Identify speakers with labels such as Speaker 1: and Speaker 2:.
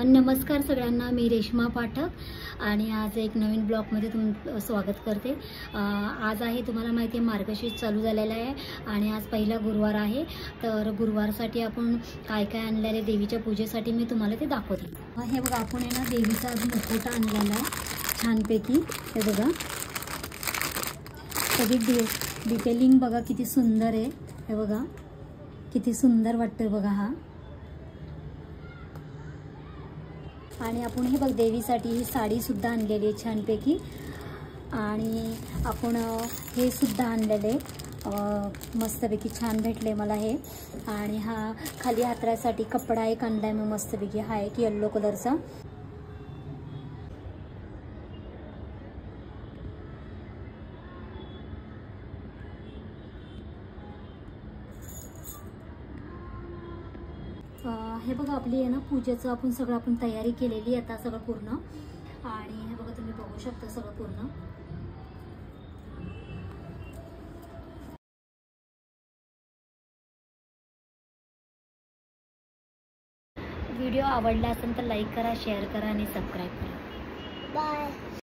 Speaker 1: नमस्कार सगळ्यांना, मी रेश्मा पाठक आणि आज एक नवीन ब्लॉगमध्ये स्वागत करते। आज आहे, तुम्हाला माहिती आहे, मार्गशीर्ष चालू झालेला आहे आणि आज पहिला गुरुवार आहे। तर गुरुवारसाठी आपण काय काय आणलेले देवीच्या पूजेसाठी मी तुम्हाला ते दाखवते। हे बघा, आपण आहे ना देवीचा मुखवटा आणलेला आहे छानपैकी। हे बघा, सगळी डिटेलिंग बघा किती सुंदर आहे। हे बघा किती सुंदर वाटतंय बघा हा। आणि आपण हे बघ, देवीसाठी ही साडी सुद्धा आणलेली आहे छानपैकी। आणि आपण हे सुद्धा आणलेले मस्तपैकी छान भेटले मला हे। आणि हा खाली हातरासाठी कपडा एक आणलाय मी मस्तपैकी, हा एक येल्लो कलरचा। हे बघा, आपली आहे ना पूजेचं आपण सगळं तयारी केलेली आहे आता सगळं पूर्ण। आणि हे बघा, तुम्ही बघू शकता सगळं पूर्ण। व्हिडिओ आवडला असेल तर लाईक करा, शेअर करा आणि सबस्क्राईब करा। बाय।